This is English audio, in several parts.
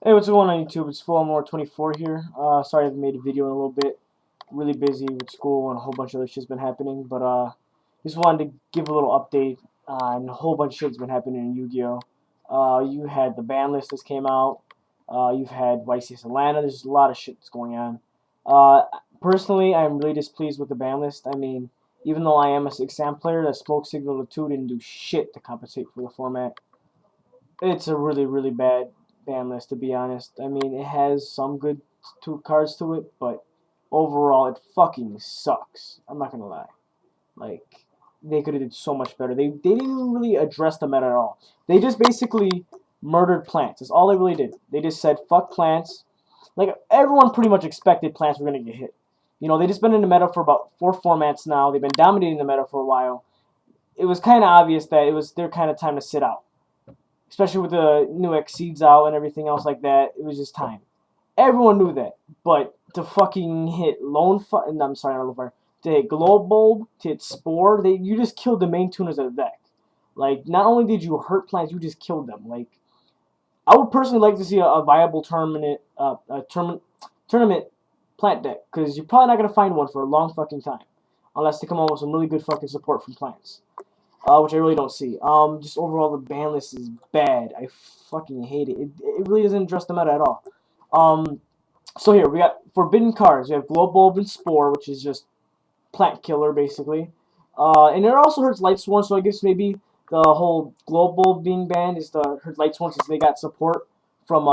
Hey, what's going on YouTube? It's Fulhelmlord 24 here. Sorry I haven't made a video in a little bit. Really busy with school and a whole bunch of other shit's been happening, but just wanted to give a little update on a whole bunch of shit's been happening in Yu-Gi-Oh! You had the ban list that's came out. You've had YCS Atlanta. There's a lot of shit that's going on. Uh, Personally, I'm really displeased with the ban list. I mean, even though I am a exam player, that Smoke Signal 2 didn't do shit to compensate for the format. It's a really bad ban list, to be honest. I mean, it has some good two cards to it, but overall it fucking sucks. I'm not gonna lie. Like, they could have did so much better. They didn't really address the meta at all. They just basically murdered plants. That's all they really did. They just said fuck plants. Like, everyone pretty much expected plants were gonna get hit. You know, they just been in the meta for about 4 formats now. They've been dominating the meta for a while. It was kind of obvious that it was their kind of time to sit out, especially with the new Exceeds out and everything else like that. It was just time. Everyone knew that, but to fucking hit Lone Fire, I'm sorry, not Lone Fire, to hit Globulb, to hit Spore, you just killed the main tuners of the deck. Like, not only did you hurt plants, you just killed them. Like, I would personally like to see a viable tournament plant deck, because you're probably not gonna find one for a long fucking time, unless they come up with some really good fucking support from plants, which I really don't see. Just overall, the ban list is bad. I fucking hate it. It really doesn't address the meta at all. Um, so here, we got forbidden cards. We have Globulb and Spore, which is just plant killer, basically. And it also hurts Light Sworn, so I guess maybe the whole Globulb being banned is to hurt Light Sworn since they got support from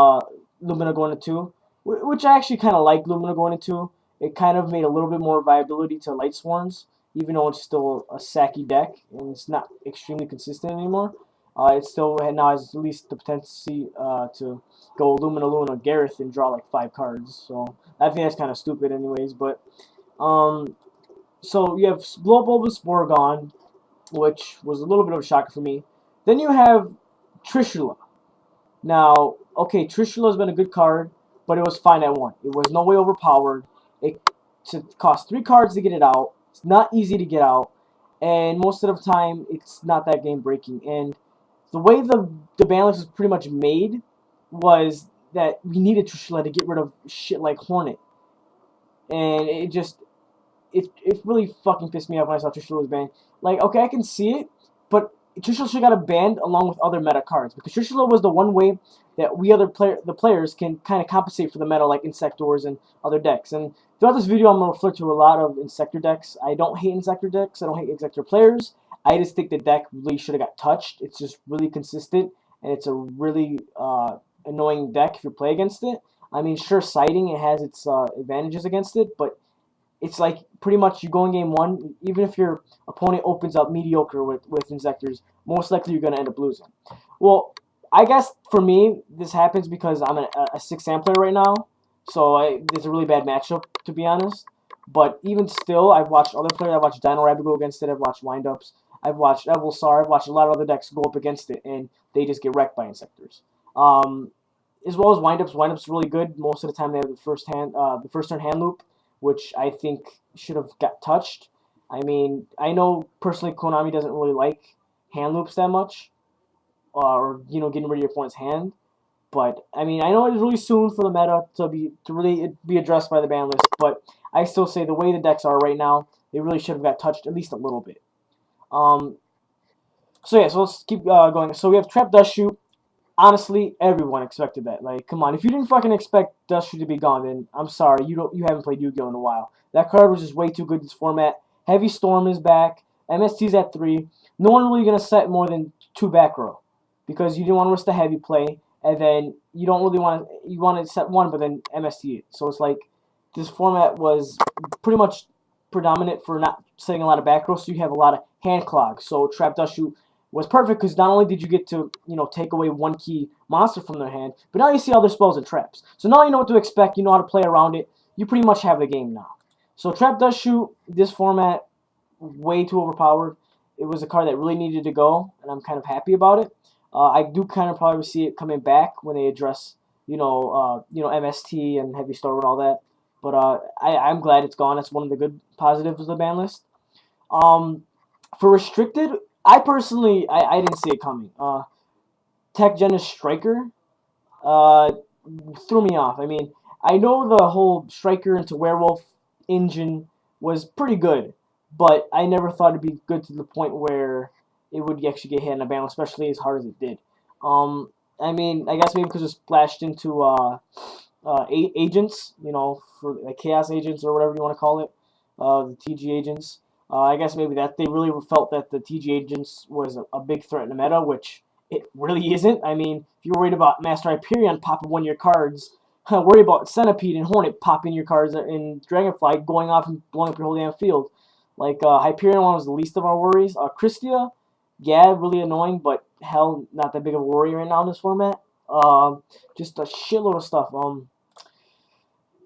Lumina going to 2, which I actually kind of like Lumina going to 2. It kind of made a little bit more viability to Light Sworns, even though it's still a sacky deck and it's not extremely consistent anymore. It still now has at least the potential to go Luna Gareth and draw like 5 cards. So I think that's kind of stupid, anyways. But um, so you have Global with Spore gone, which was a little bit of a shocker for me. Then you have Trishula. Now, okay, Trishula has been a good card, but it was fine at 1. It was no way overpowered. It cost 3 cards to get it out. It's not easy to get out, and most of the time, it's not that game breaking. And the way the balance was pretty much made was that we needed Trishula to get rid of shit like Hornet, and it really fucking pissed me off when I saw Trishula was banned. Like, okay, I can see it, but Trishula should have got a banned along with other meta cards, because Trishula was the one way that the players can kind of compensate for the meta, like Insectors and other decks. And throughout this video, I'm gonna refer to a lot of Insector decks. I don't hate Insector decks. I don't hate Insector players. I just think the deck really should have got touched. It's just really consistent, and it's a really annoying deck if you play against it. I mean, sure, sighting, it has its advantages against it, but it's like pretty much you go in game 1, even if your opponent opens up mediocre with Insectors, most likely you're going to end up losing. Well, I guess for me, this happens because I'm a 6-sam player right now, so it's a really bad matchup, to be honest. But even still, I've watched other players. I've watched Dino Rabbit go against it. I've watched Windups. I've watched Evolsar. I've watched a lot of other decks go up against it, and they just get wrecked by Insectors. Um, as well as Windups. Windups really good. Most of the time, they have the first turn hand loop, which I think should have got touched. I mean, I know personally Konami doesn't really like hand loops that much, or getting rid of your opponent's hand. But I mean, I know it's really soon for the meta to really be addressed by the ban list. But I still say the way the decks are right now, they really should have got touched at least a little bit. Um, so yeah, so let's keep going. So we have Trap Dust Shoot. Honestly, everyone expected that. Like, come on, if you didn't fucking expect Dust Shoot to be gone, then I'm sorry, you haven't played Yu-Gi-Oh in a while. That card was just way too good in this format. Heavy Storm is back. MST's at 3. No one really gonna set more than 2 back row, because you didn't want to risk the heavy play, and then you don't really want to set 1, but then MST it. So it's like this format was pretty much predominant for not setting a lot of back row, so you have a lot of hand clogs. So Trap Dust Shoot was perfect because not only did you get to take away 1 key monster from their hand, but now you see other spells and traps. So now you know what to expect. You know how to play around it. You pretty much have the game now. So Trap Dust Shoot, this format, way too overpowered. It was a card that really needed to go, and I'm kind of happy about it. I do kind of probably see it coming back when they address MST and Heavy Storm and all that. But I'm glad it's gone. That's one of the good positives of the ban list. For restricted, I personally I didn't see it coming. Tech Gen is Striker. threw me off. I mean, I know the whole Striker into Werewolf engine was pretty good, but I never thought it'd be good to the point where it would actually get hit in a ban, especially as hard as it did. I mean, I guess maybe because it splashed into agents, for like chaos agents or whatever you want to call it, the TG agents. I guess maybe that they really felt that the TG agents was a big threat in the meta, which it really isn't. I mean, if you're worried about Master Hyperion popping one of your cards, worry about Centipede and Hornet popping your cards in Dragonfly, going off and blowing up your whole damn field. Like, Hyperion one was the least of our worries. Christia, yeah, really annoying, but hell, not that big of a worry right now in this format. Just a shitload of stuff.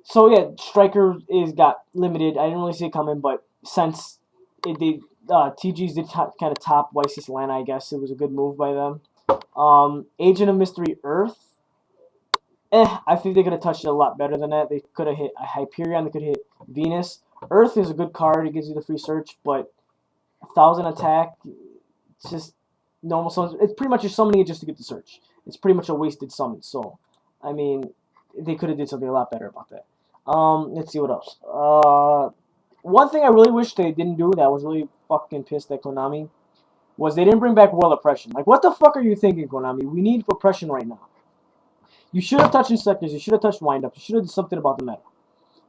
So yeah, Striker is got limited. I didn't really see it coming, but since TGs did kind of top YC Solana, I guess it was a good move by them. Agent of Mystery Earth. I think they could have touched it a lot better than that. They could have hit a Hyperion. They could have hit Venus. Earth is a good card. It gives you the free search, but 1,000 attack. It's just normal summons. It's pretty much you're summoning it just to get the search. It's pretty much a wasted summon. So, I mean, they could have did something a lot better about that. Let's see what else. One thing I really wish they didn't do that I was really fucking pissed at Konami was they didn't bring back World Oppression. Like, what the fuck are you thinking, Konami? We need oppression right now. You should have touched Insectors. You should have touched Windup. You should have done something about the meta.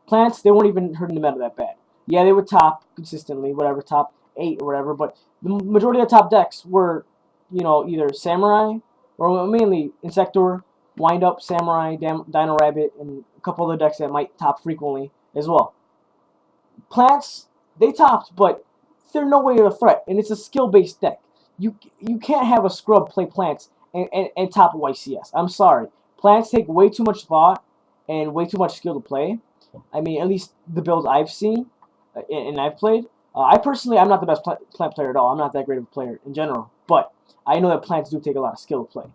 Plants, they weren't even hurting the meta that bad. Yeah, they would top consistently, whatever, top 8 or whatever, but the majority of the top decks were, either Samurai, or mainly Insector, Windup, Samurai, Dino Rabbit, and a couple other decks that might top frequently as well. Plants, they topped, but they're no way a threat, and it's a skill-based deck. You can't have a scrub play Plants and top YCS. I'm sorry. Plants take way too much thought and way too much skill to play. I mean, at least the builds I've seen and I've played. I personally, I'm not the best plant player at all. I'm not that great of a player in general, but I know that plants do take a lot of skill to play.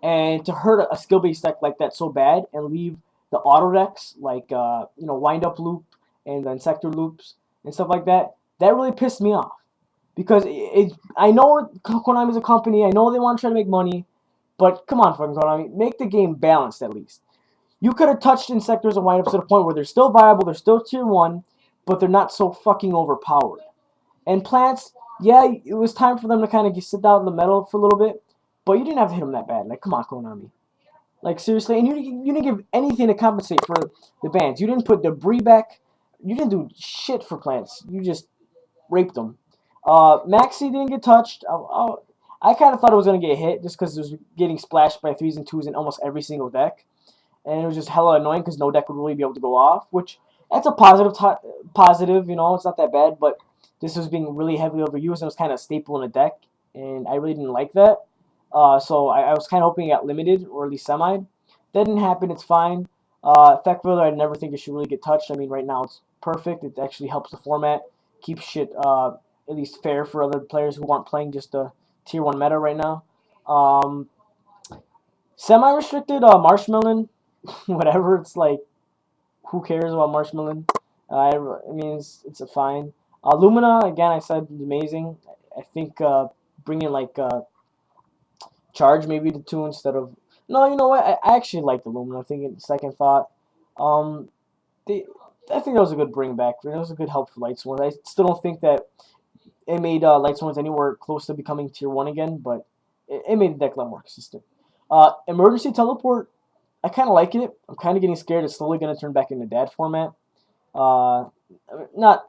And to hurt a skill-based deck like that so bad and leave the auto decks like Wind-Up Loop and the Insector Loops and stuff like that, that really pissed me off. Because I know Konami's a company, I know they want to try to make money, but come on, fucking Konami, make the game balanced at least. You could have touched Insectors and Windups to the point where they're still viable, they're still tier 1, but they're not so fucking overpowered. And Plants, yeah, it was time for them to kind of sit down in the middle for a little bit, but you didn't have to hit them that bad. Like, come on, Konami. Like, seriously, and you didn't give anything to compensate for the bans. You didn't put debris back. You didn't do shit for Plants. You just raped them. Maxi didn't get touched. I kind of thought it was going to get hit just because it was getting splashed by 3s and 2s in almost every single deck. And it was just hella annoying because no deck would really be able to go off, which that's a positive, it's not that bad, but this was being really heavily overused and it was kind of a staple in a deck, and I really didn't like that. So I was kind of hoping it got limited, or at least semi. That didn't happen, it's fine. Effect Builder, I never think it should really get touched. I mean, right now it's perfect. It actually helps the format, keeps shit at least fair for other players who aren't playing just a tier 1 meta right now. Semi-restricted, Marshmallow, whatever, it's like, who cares about Marshmallow? I mean, it's a fine. Lumina, again, I said, amazing. I think bringing like Charge maybe to 2 instead of... No, you know what? I actually like the Lumina. I think in second thought. I think that was a good bring back. It was a good help for Light Sworns. I still don't think that it made Light Sworns anywhere close to becoming tier 1 again, but it made the deck a lot more consistent. Emergency Teleport, I kind of like it. I'm kind of getting scared it's slowly going to turn back into Dad format. Not,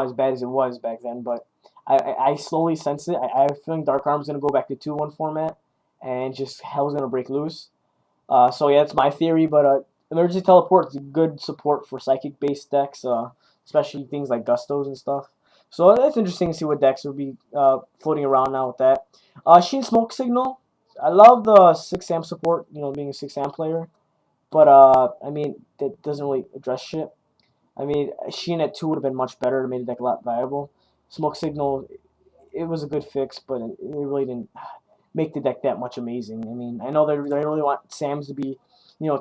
as bad as it was back then, but I slowly sense it. I have a feeling Dark Arm's going to go back to 2-1 format, and just hell's going to break loose. So yeah, that's my theory, but Emergency Teleport is good support for Psychic-based decks, especially things like Gustos and stuff. So it's interesting to see what decks will be floating around now with that. Sheen Smoke Signal, I love the 6 Sam support, being a 6 Sam player. But, I mean, that doesn't really address shit. I mean, Sheen at 2 would have been much better. It made the deck a lot viable. Smoke Signal, it was a good fix, but it really didn't make the deck that much amazing. I mean, I know they really want Sams to be,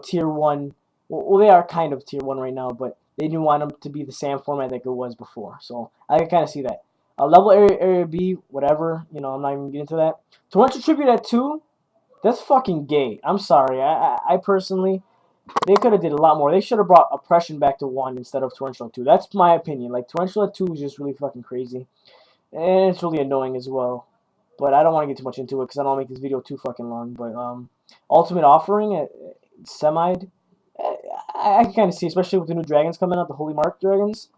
tier 1. Well, they are kind of tier 1 right now, but they didn't want them to be the Sam format that it was before. So, I can kind of see that. Level Area B, whatever. I'm not even getting into that. Torrential Tribute at 2, that's fucking gay. I'm sorry. I personally... They could have did a lot more. They should have brought Oppression back to 1 instead of Torrential 2. That's my opinion. Like, Torrential 2 is just really fucking crazy. And it's really annoying as well. But I don't want to get too much into it because I don't want to make this video too fucking long. But Ultimate Offering at Semied, I can kind of see, especially with the new dragons coming out, the Holy Mark dragons.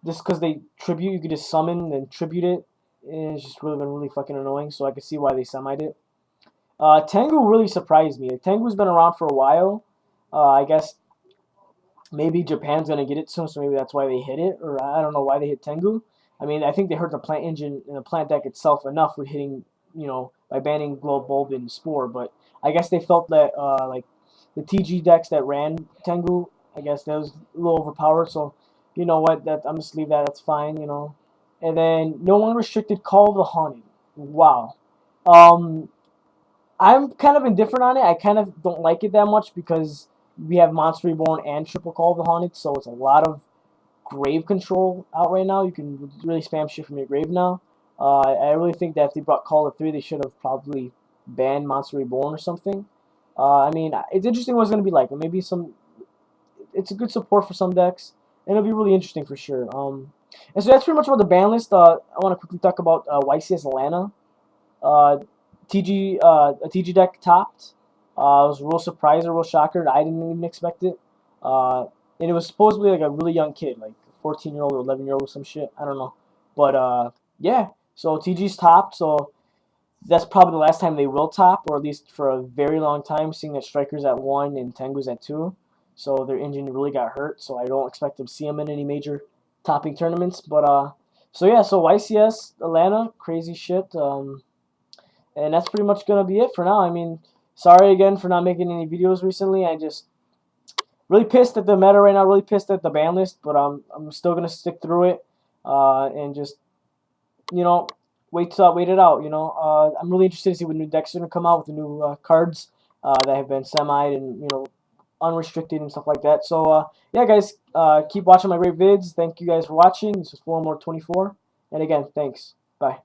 Just because they tribute, you could just summon and tribute it. And it's just really been really fucking annoying. So I can see why they semied it. Tengu really surprised me. Like, Tengu's been around for a while. I guess maybe Japan's gonna get it soon, so maybe that's why they hit it, or I don't know why they hit Tengu. I mean, I think they hurt the plant engine and the plant deck itself enough with hitting, by banning Glow Bulb and Spore. But I guess they felt that like the TG decks that ran Tengu, I guess that was a little overpowered. So you know what, that I'm just leave that. That's fine, And then no one restricted Call of the Haunted. Wow. Um, I'm kind of indifferent on it. I kind of don't like it that much because we have Monster Reborn and Triple Call of the Haunted, so it's a lot of grave control out right now. You can really spam shit from your grave now. I really think that if they brought Call of 3, they should have probably banned Monster Reborn or something. I mean, it's interesting what it's going to be like. Maybe it's a good support for some decks, and it'll be really interesting for sure. And so that's pretty much about the ban list. I want to quickly talk about YCS Atlanta. Uh, a TG deck topped. I was real surprised, a real shocker. I didn't even expect it. And it was supposedly like a really young kid, like 14-year-old or 11-year-old or some shit. I don't know. But yeah. So TG's topped. So that's probably the last time they will top, or at least for a very long time, seeing that Striker's at 1 and Tengu's at 2. So their engine really got hurt. So I don't expect to see them in any major topping tournaments. But so yeah. So YCS Atlanta, crazy shit. And that's pretty much going to be it for now. I mean, sorry again for not making any videos recently. I just really pissed at the meta right now, really pissed at the ban list, but I'm still going to stick through it and just, wait it out, I'm really interested to see what new decks are going to come out with the new cards that have been semied and, unrestricted and stuff like that. So, yeah, guys, keep watching my great vids. Thank you guys for watching. This is Fulhelmlord 24. And again, thanks. Bye.